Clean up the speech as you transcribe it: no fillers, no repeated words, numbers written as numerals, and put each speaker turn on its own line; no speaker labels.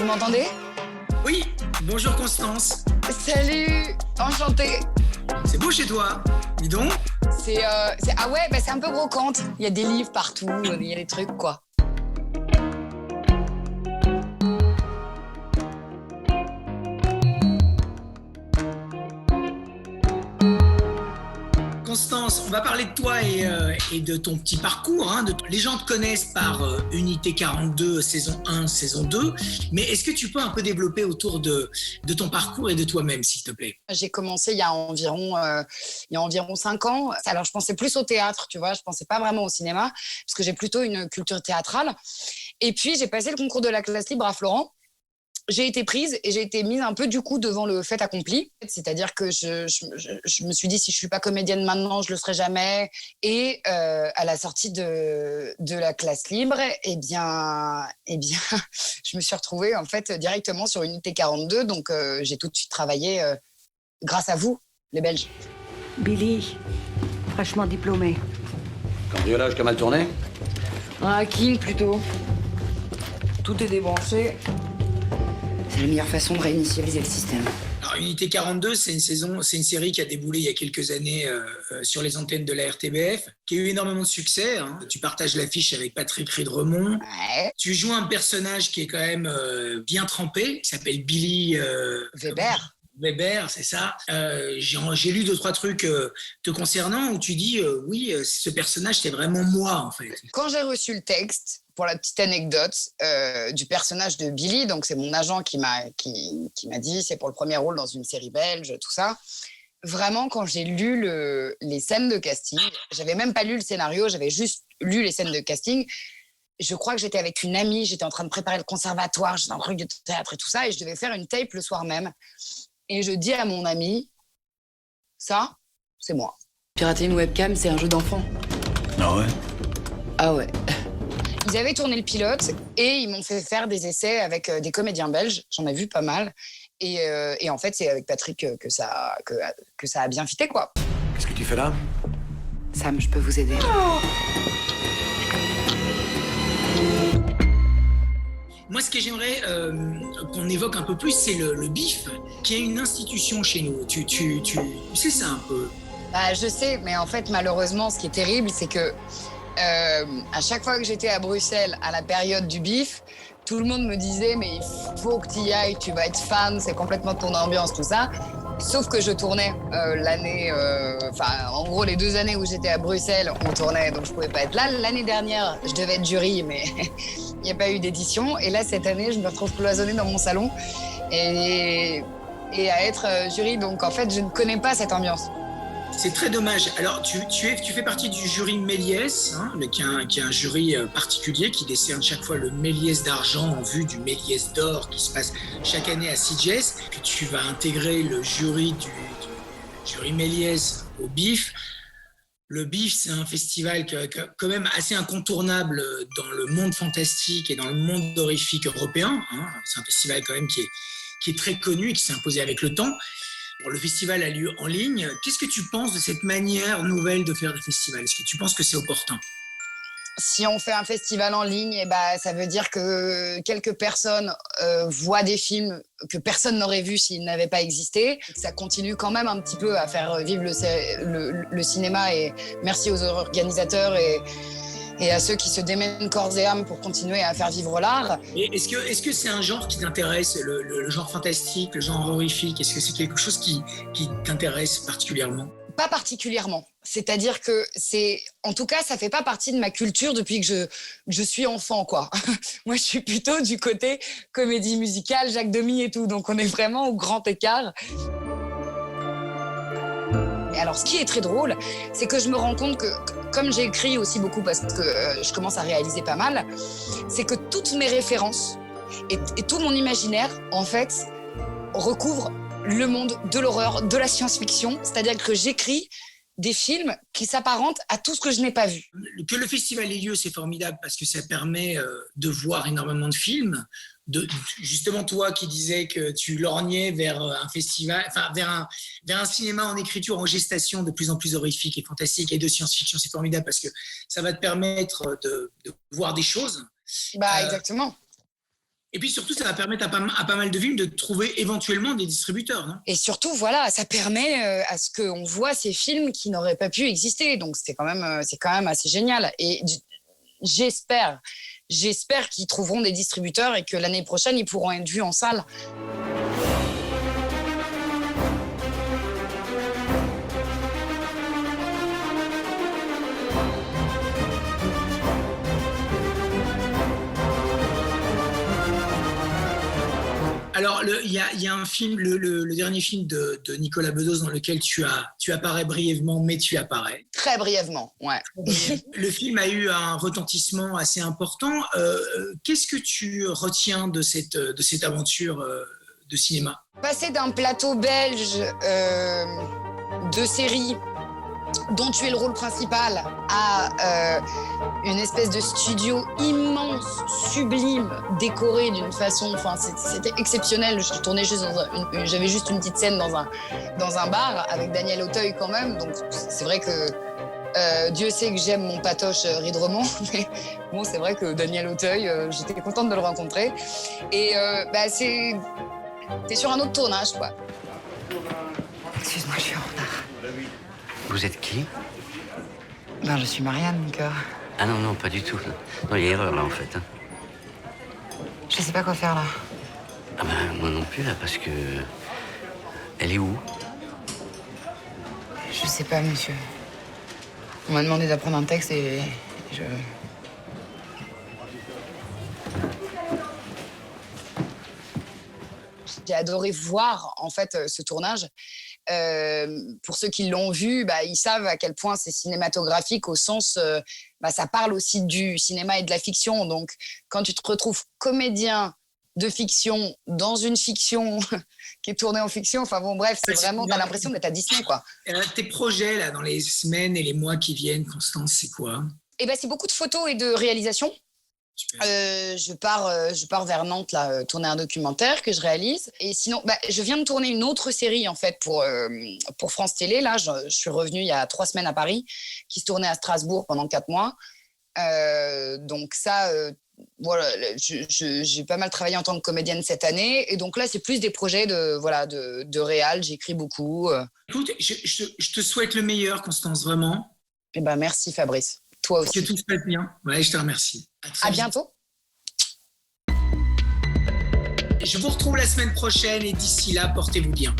m'entendez?
Oui, bonjour Constance.
Salut, enchantée.
C'est beau chez toi, dis donc.
Ah ouais, bah c'est un peu brocante. Il y a des livres partout, il y a des trucs quoi.
Constance, on va parler de toi et de ton petit parcours. Les gens te connaissent par Unité 42, saison 1, saison 2. Mais est-ce que tu peux un peu développer autour de ton parcours et de toi-même, s'il te plaît?
J'ai commencé il y a environ 5 ans. Alors je pensais plus au théâtre, tu vois, je pensais pas vraiment au cinéma, parce que j'ai plutôt une culture théâtrale. Et puis j'ai passé le concours de la classe libre à Florent. J'ai été prise et j'ai été mise un peu du coup devant le fait accompli. C'est-à-dire que je me suis dit, si je suis pas comédienne maintenant, je le serai jamais. Et à la sortie de la classe libre, eh bien, je me suis retrouvée en fait directement sur Unité 42. Donc j'ai tout de suite travaillé grâce à vous, les Belges.
Billy, fraîchement diplômé.
Cambriolage qui a mal tourné?
Un hacking plutôt. Tout est débranché. C'est la meilleure façon de réinitialiser le système.
Alors, Unité 42, c'est une série qui a déboulé il y a quelques années sur les antennes de la RTBF, qui a eu énormément de succès. Tu partages l'affiche avec Patrick Riederemont.
Ouais.
Tu joues un personnage qui est quand même bien trempé, qui s'appelle Billy Weber, c'est ça. J'ai lu 2-3 trucs te concernant où tu dis oui, ce personnage, c'est vraiment moi, en fait.
Quand j'ai reçu le texte, pour la petite anecdote, du personnage de Billy, donc c'est mon agent qui m'a dit, c'est pour le premier rôle dans une série belge, tout ça. Vraiment, quand j'ai lu les scènes de casting, j'avais même pas lu le scénario, j'avais juste lu les scènes de casting. Je crois que j'étais avec une amie, j'étais en train de préparer le conservatoire, j'étais en truc de théâtre et tout ça, et je devais faire une tape le soir même. Et je dis à mon ami, ça, c'est moi. Pirater une webcam, c'est un jeu d'enfant.
Ah ouais?
Ah ouais. Ils avaient tourné le pilote et ils m'ont fait faire des essais avec des comédiens belges. J'en ai vu pas mal. Et en fait, c'est avec Patrick que ça a bien fité, quoi.
Qu'est-ce que tu fais là?
Sam, je peux vous aider.
Moi, ce que j'aimerais qu'on évoque un peu plus, c'est le BIF, qui est une institution chez nous. Tu sais ça un peu?
Bah, je sais, mais en fait, malheureusement, ce qui est terrible, c'est que à chaque fois que j'étais à Bruxelles, à la période du BIF, tout le monde me disait « mais il faut que tu y ailles, tu vas être fan, c'est complètement ton ambiance, tout ça ». Sauf que je tournais en gros, les 2 années où j'étais à Bruxelles, on tournait, donc je pouvais pas être là. L'année dernière, je devais être jury, mais il n'y a pas eu d'édition. Et là, cette année, je me retrouve cloisonnée dans mon salon et à être jury. Donc, en fait, je ne connais pas cette ambiance.
C'est très dommage. Alors, tu fais partie du jury Méliès, qui est un jury particulier qui décerne chaque fois le Méliès d'argent en vue du Méliès d'or qui se passe chaque année à Sitges. Puis tu vas intégrer le jury du jury Méliès au BIF. Le BIF, c'est un festival quand même assez incontournable dans le monde fantastique et dans le monde horrifique européen. C'est un festival quand même qui est très connu et qui s'est imposé avec le temps. Le festival a lieu en ligne. Qu'est-ce que tu penses de cette manière nouvelle de faire des festivals? Est-ce que tu penses que c'est opportun?
Si on fait un festival en ligne, ça veut dire que quelques personnes voient des films que personne n'aurait vus s'ils n'avaient pas existé. Ça continue quand même un petit peu à faire vivre le cinéma, et merci aux organisateurs et à ceux qui se démènent corps et âme pour continuer à faire vivre l'art.
Et est-ce que c'est un genre qui t'intéresse, le genre fantastique, le genre horrifique? Est-ce que c'est quelque chose qui t'intéresse particulièrement?
Pas particulièrement. C'est-à-dire que en tout cas, ça fait pas partie de ma culture depuis que je suis enfant, quoi. Moi, je suis plutôt du côté comédie musicale, Jacques Demy et tout. Donc, on est vraiment au grand écart. Et alors, ce qui est très drôle, c'est que je me rends compte que, comme j'ai écrit aussi beaucoup parce que je commence à réaliser pas mal, c'est que toutes mes références et tout mon imaginaire, en fait, recouvre le monde de l'horreur, de la science-fiction. C'est-à-dire que j'écris des films qui s'apparentent à tout ce que je n'ai pas vu.
Que le festival ait lieu, c'est formidable parce que ça permet de voir énormément de films. Justement, toi qui disais que tu lorgnais vers un festival, enfin vers un cinéma en écriture, en gestation de plus en plus horrifique et fantastique et de science-fiction, c'est formidable parce que ça va te permettre de voir des choses.
Exactement.
Et puis surtout, ça va permettre à pas mal de films de trouver éventuellement des distributeurs, non?
Et surtout, voilà, ça permet à ce qu'on voit ces films qui n'auraient pas pu exister. Donc, c'est quand même assez génial. Et j'espère qu'ils trouveront des distributeurs et que l'année prochaine, ils pourront être vus en salle.
Alors, il y a un film, le dernier film de Nicolas Bedos dans lequel tu apparais brièvement, mais tu apparais.
Très brièvement, ouais.
Le film a eu un retentissement assez important. Qu'est-ce que tu retiens de cette aventure de cinéma?
Passer d'un plateau belge de série dont tu es le rôle principal à une espèce de studio immense, sublime, décoré d'une façon, enfin c'était exceptionnel. Je tournais juste j'avais juste une petite scène dans un bar avec Daniel Auteuil quand même, donc c'est vrai que Dieu sait que j'aime mon patoche Ridremont, mais bon, c'est vrai que Daniel Auteuil, j'étais contente de le rencontrer. Et t'es sur un autre tournage, quoi.
Excuse-moi, je suis en retard.
Vous êtes qui?
Ben, je suis Marianne, mon cœur.
Ah non, pas du tout. Non, il y a erreur là en fait.
Je sais pas quoi faire là.
Ah ben, moi non plus là, parce que... Elle est où?
Je sais pas, monsieur. On m'a demandé d'apprendre un texte et je...
J'ai adoré voir en fait ce tournage. Pour ceux qui l'ont vu, ils savent à quel point c'est cinématographique au sens, ça parle aussi du cinéma et de la fiction. Donc, quand tu te retrouves comédien de fiction dans une fiction qui est tournée en fiction, enfin bon, bref, c'est vraiment, t'as l'impression d'être à Disney, quoi.
Tes projets là dans les semaines et les mois qui viennent, Constance, c'est quoi?
C'est beaucoup de photos et de réalisations. Je pars vers Nantes là, tourner un documentaire que je réalise. Et sinon, je viens de tourner une autre série en fait pour France Télé. Là, je suis revenue il y a 3 semaines à Paris, qui se tournait à Strasbourg pendant 4 mois. Donc ça, voilà, j'ai pas mal travaillé en tant que comédienne cette année. Et donc là, c'est plus des projets de réal. J'écris beaucoup.
Écoute, je te souhaite le meilleur, Constance, vraiment.
Et merci Fabrice. Toi aussi.
Que tout se passe bien. Ouais, je te remercie.
À bientôt.
Je vous retrouve la semaine prochaine et d'ici là, portez-vous bien.